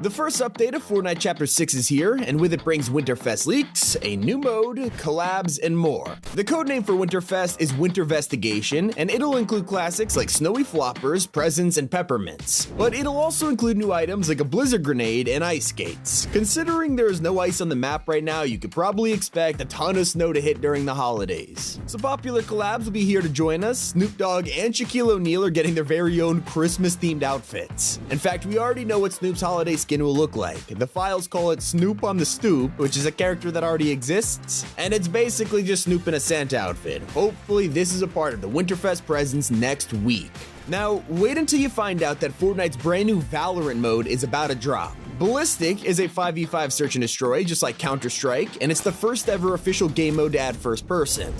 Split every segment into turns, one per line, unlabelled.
The first update of Fortnite Chapter 6 is here, and with it brings Winterfest leaks, a new mode, collabs, and more. The codename for Winterfest is Wintervestigation, and it'll include classics like snowy floppers, presents, and peppermints. But it'll also include new items like a blizzard grenade and ice skates. Considering there is no ice on the map right now, you could probably expect a ton of snow to hit during the holidays. Some popular collabs will be here to join us. Snoop Dogg and Shaquille O'Neal are getting their very own Christmas-themed outfits. In fact, we already know what Snoop's holiday skin will look like. The files call it Snoop on the Stoop, which is a character that already exists, and it's basically just Snoop in a Santa outfit. Hopefully this is a part of the Winterfest presents next week. Now, wait until you find out that Fortnite's brand new Valorant mode is about to drop. Ballistic is a 5v5 search and destroy, just like Counter-Strike, and it's the first ever official game mode to add first person.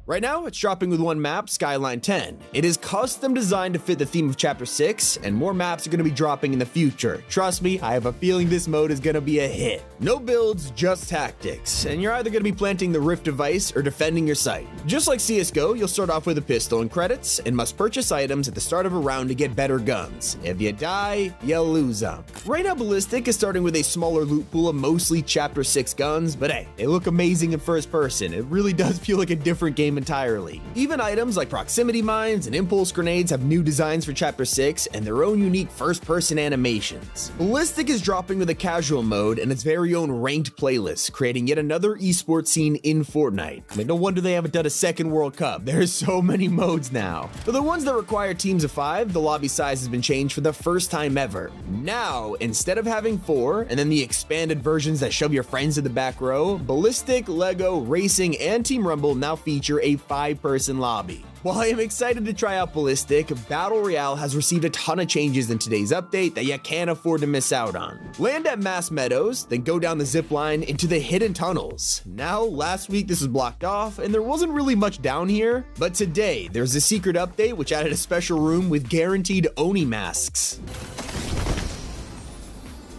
Right now, it's dropping with one map, Skyline 10. It is custom designed to fit the theme of Chapter 6, and more maps are going to be dropping in the future. Trust me, I have a feeling this mode is going to be a hit. No builds, just tactics, and you're either going to be planting the Rift device or defending your site. Just like CSGO, you'll start off with a pistol and credits, and must purchase items at the start of a round to get better guns. If you die, you lose them. Right now, Ballistic is starting with a smaller loot pool of mostly Chapter 6 guns, but hey, they look amazing in first person. It really does feel like a different game entirely. Even items like proximity mines and impulse grenades have new designs for Chapter 6 and their own unique first-person animations. Ballistic is dropping with a casual mode and its very own ranked playlist, creating yet another esports scene in Fortnite. I mean, no wonder they haven't done a second World Cup. There's so many modes now. For the ones that require teams of 5, the lobby size has been changed for the first time ever. Now, instead of having 4 and then the expanded versions that shove your friends to the back row, Ballistic, Lego, Racing, and Team Rumble now feature a 5-person lobby. While I am excited to try out Ballistic, Battle Royale has received a ton of changes in today's update that you can't afford to miss out on. Land at Mass Meadows, then go down the zip line into the hidden tunnels. Now, last week this was blocked off and there wasn't really much down here, but today there's a secret update which added a special room with guaranteed Oni masks.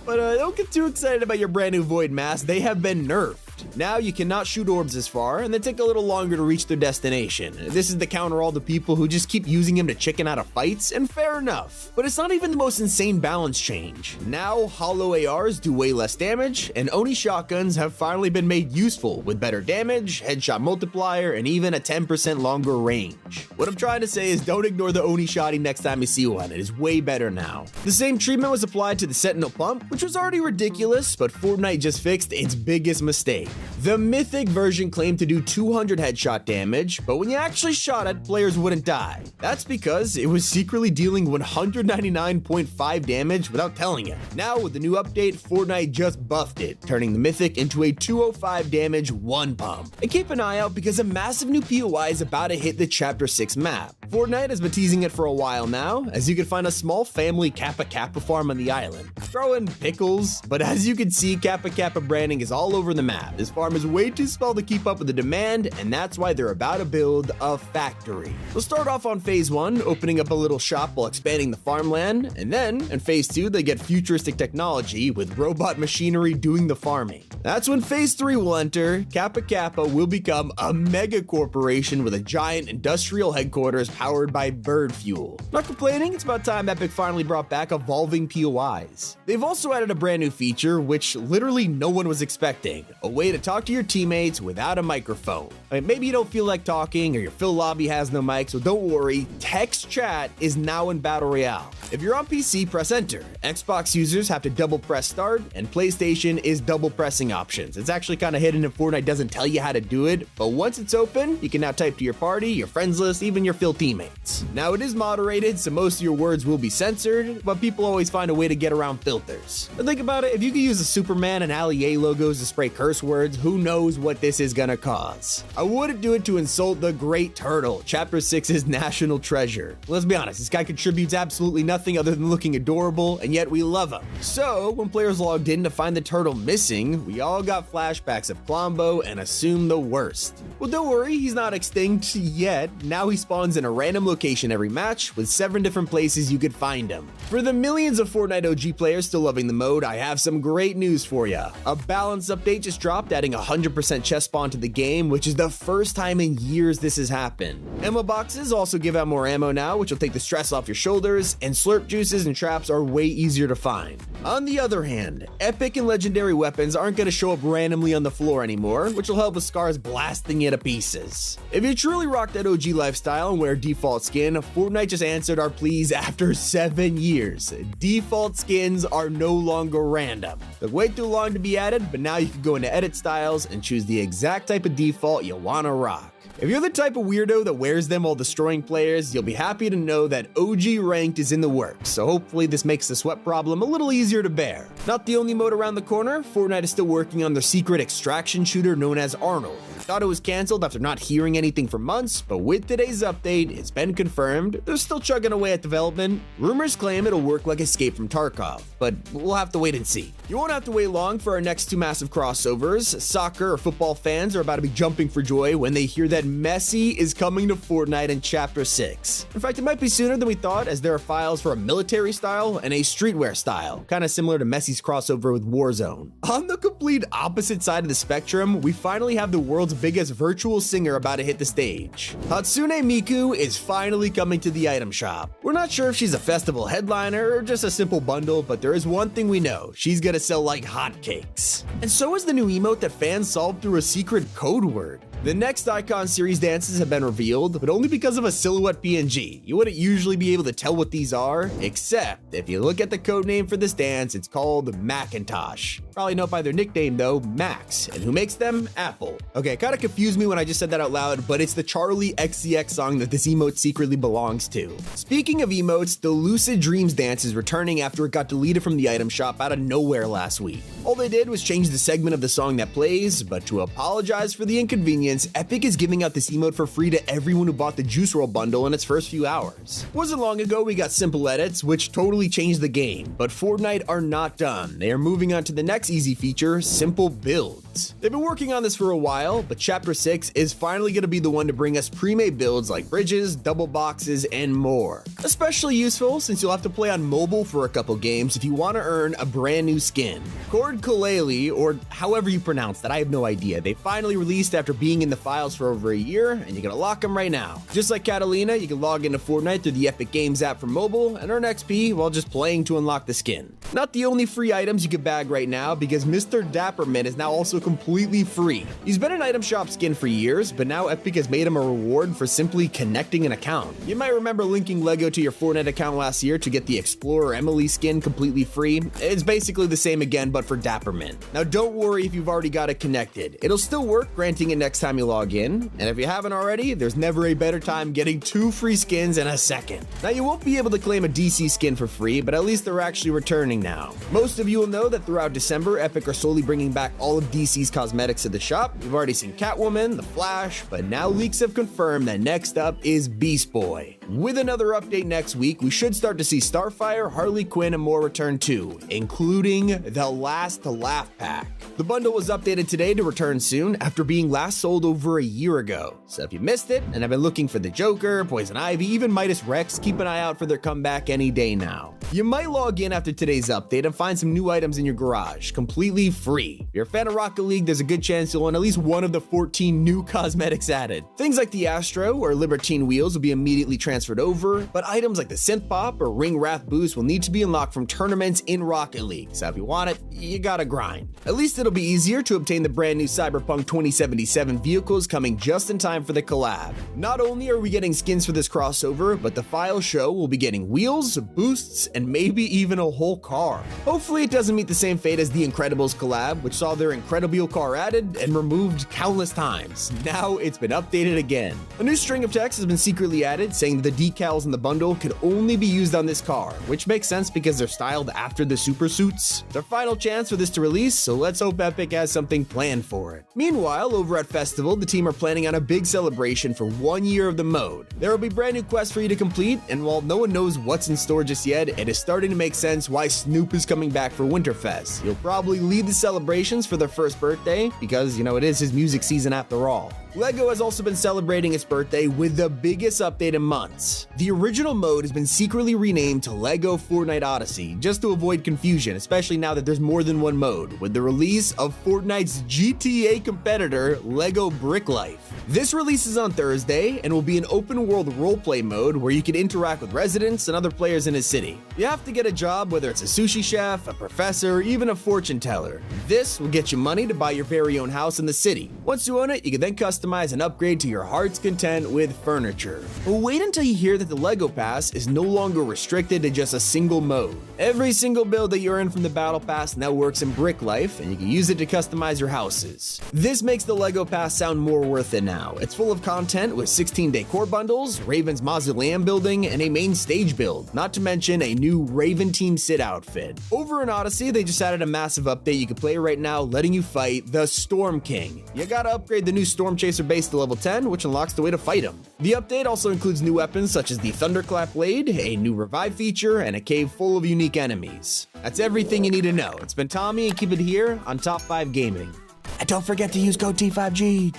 But don't get too excited about your brand new Void masks, they have been nerfed. Now you cannot shoot orbs as far, and they take a little longer to reach their destination. This is to counter all the people who just keep using him to chicken out of fights, and fair enough. But it's not even the most insane balance change. Now, hollow ARs do way less damage, and Oni shotguns have finally been made useful with better damage, headshot multiplier, and even a 10% longer range. What I'm trying to say is don't ignore the Oni shotty next time you see one, it is way better now. The same treatment was applied to the Sentinel pump, which was already ridiculous, but Fortnite just fixed its biggest mistake. The Mythic version claimed to do 200 headshot damage, but when you actually shot it, players wouldn't die. That's because it was secretly dealing 199.5 damage without telling you. Now with the new update, Fortnite just buffed it, turning the Mythic into a 205 damage 1 pump. And keep an eye out because a massive new POI is about to hit the Chapter 6 map. Fortnite has been teasing it for a while now, as you can find a small family Kappa Kappa farm on the island. Throw in pickles, but as you can see, Kappa Kappa branding is all over the map. This farm is way too small to keep up with the demand, and that's why they're about to build a factory. We'll start off on phase 1, opening up a little shop while expanding the farmland, and then in phase 2, they get futuristic technology with robot machinery doing the farming. That's when phase 3 will enter. Kappa Kappa will become a mega corporation with a giant industrial headquarters powered by bird fuel. Not complaining, it's about time Epic finally brought back evolving POIs. They've also added a brand new feature, which literally no one was expecting, a way to talk to your teammates without a microphone. I mean, maybe you don't feel like talking or your fill lobby has no mic, so don't worry, text chat is now in Battle Royale. If you're on PC, press enter. Xbox users have to double press start, and PlayStation is double pressing options. It's actually kind of hidden if Fortnite doesn't tell you how to do it, but once it's open, you can now type to your party, your friends list, even your fill teammates. Now it is moderated, so most of your words will be censored, but people always find a way to get around filters. But think about it, if you could use the Superman and Ali A logos to spray curse words, who knows what this is gonna cause. I wouldn't do it to insult the Great Turtle, Chapter 6's national treasure. Let's be honest, this guy contributes absolutely nothing other than looking adorable, and yet we love him. So, when players logged in to find the turtle missing, we we all got flashbacks of Klombo and assumed the worst. Well, don't worry, he's not extinct yet. Now he spawns in a random location every match with 7 different places you could find him. For the millions of Fortnite OG players still loving the mode, I have some great news for ya. A balance update just dropped, adding 100% chest spawn to the game, which is the first time in years this has happened. Ammo boxes also give out more ammo now, which will take the stress off your shoulders, and slurp juices and traps are way easier to find. On the other hand, epic and legendary weapons aren't going to show up randomly on the floor anymore, which will help with scars blasting you to pieces. If you truly rock that OG lifestyle and wear default skin, Fortnite just answered our pleas after 7 years. Default skins are no longer random. Took way too long to be added, but now you can go into edit styles and choose the exact type of default you want to rock. If you're the type of weirdo that wears them while destroying players, you'll be happy to know that OG Ranked is in the works, so hopefully this makes the sweat problem a little easier to bear. Not the only mode around the corner, Fortnite is still working on their secret extraction shooter known as Arnold. Thought it was cancelled after not hearing anything for months, but with today's update, it's been confirmed. They're still chugging away at development. Rumors claim it'll work like Escape from Tarkov, but we'll have to wait and see. You won't have to wait long for our next 2 massive crossovers. Soccer or football fans are about to be jumping for joy when they hear that Messi is coming to Fortnite in Chapter 6. In fact, it might be sooner than we thought, as there are files for a military style and a streetwear style, kind of similar to Messi's crossover with Warzone. On the complete opposite side of the spectrum, we finally have the world's biggest virtual singer about to hit the stage. Hatsune Miku is finally coming to the item shop. We're not sure if she's a festival headliner or just a simple bundle, but there is one thing we know: she's gonna sell like hotcakes. And so is the new emote that fans solved through a secret code word. The next Icon series dances have been revealed, but only because of a silhouette PNG. You wouldn't usually be able to tell what these are, except if you look at the code name for this dance, it's called Macintosh. Probably know by their nickname though, Max. And who makes them? Apple. Okay, it kind of confused me when I just said that out loud, but it's the Charlie XCX song that this emote secretly belongs to. Speaking of emotes, the Lucid Dreams dance is returning after it got deleted from the item shop out of nowhere last week. All they did was change the segment of the song that plays, but to apologize for the inconvenience, Epic is giving out this emote for free to everyone who bought the Juice WRLD bundle in its first few hours. Wasn't long ago we got simple edits, which totally changed the game, but Fortnite are not done. They are moving on to the next easy feature, simple builds. They've been working on this for a while, but Chapter 6 is finally going to be the one to bring us pre-made builds like bridges, double boxes, and more. Especially useful since you'll have to play on mobile for a couple games if you want to earn a brand new skin. Cord Kalele, or however you pronounce that, I have no idea. They finally released after being in the files for over a year, and you're gonna lock them right now. Just like Catalina, you can log into Fortnite through the Epic Games app for mobile and earn XP while just playing to unlock the skin. Not the only free items you can bag right now, because Mr. Dapperman is now also completely free. He's been an item shop skin for years, but now Epic has made him a reward for simply connecting an account. You might remember linking Lego to your Fortnite account last year to get the Explorer Emily skin completely free. It's basically the same again, but for Dapperman. Now don't worry if you've already got it connected. It'll still work, granting it next time you log in, and if you haven't already, there's never a better time getting 2 free skins in a second. Now you won't be able to claim a DC skin for free, but at least they're actually returning now. Most of you will know that throughout December, Epic are slowly bringing back all of DC's cosmetics to the shop. You've already seen Catwoman, The Flash, but now leaks have confirmed that next up is Beast Boy. With another update next week, we should start to see Starfire, Harley Quinn, and more return too, including the Last Laugh Pack. The bundle was updated today to return soon after being last sold over a year ago. So if you missed it and have been looking for the Joker, Poison Ivy, even Midas Rex, keep an eye out for their comeback any day now. You might log in after today's update and find some new items in your garage, completely free. If you're a fan of Rocket League, there's a good chance you'll own at least one of the 14 new cosmetics added. Things like the Astro or Libertine wheels will be immediately transferred over, but items like the Synth Pop or Ring Wrath boost will need to be unlocked from tournaments in Rocket League, so if you want it, you gotta grind. At least it'll be easier to obtain the brand new Cyberpunk 2077 vehicles coming just in time for the collab. Not only are we getting skins for this crossover, but the file show will be getting wheels, boosts, and maybe even a whole car. Hopefully it doesn't meet the same fate as the Incredibles collab, which saw their Incredible car added and removed countless times. Now it's been updated again. A new string of text has been secretly added saying that the decals in the bundle could only be used on this car, which makes sense because they're styled after the super suits. Their final chance for this to release, so let's hope Epic has something planned for it. Meanwhile, over at Festival, the team are planning on a big celebration for 1 year of the mode. There will be brand new quests for you to complete, and while no one knows what's in store just yet, it it is starting to make sense why Snoop is coming back for Winterfest. He'll probably lead the celebrations for their first birthday because, it is his music season after all. LEGO has also been celebrating its birthday with the biggest update in months. The original mode has been secretly renamed to LEGO Fortnite Odyssey, just to avoid confusion, especially now that there's more than one mode, with the release of Fortnite's GTA competitor, LEGO Brick Life. This releases on Thursday and will be an open-world roleplay mode where you can interact with residents and other players in a city. You have to get a job, whether it's a sushi chef, a professor, or even a fortune teller. This will get you money to buy your very own house in the city. Once you own it, you can then customize and upgrade to your heart's content with furniture. But wait until you hear that the LEGO Pass is no longer restricted to just a single mode. Every single build that you earn from the Battle Pass now works in Brick Life, and you can use it to customize your houses. This makes the LEGO Pass sound more worth it now. It's full of content with 16 decor bundles, Raven's mausoleum building, and a main stage build, not to mention a new Raven Team Sit outfit. Over in Odyssey, they just added a massive update you can play right now, letting you fight the Storm King. You gotta upgrade the new Storm Chaser base to level 10, which unlocks the way to fight him. The update also includes new weapons such as the Thunderclap Blade, a new revive feature, and a cave full of unique enemies. That's everything you need to know. It's been Tommy, and keep it here on Top 5 Gaming. And don't forget to use code T5G.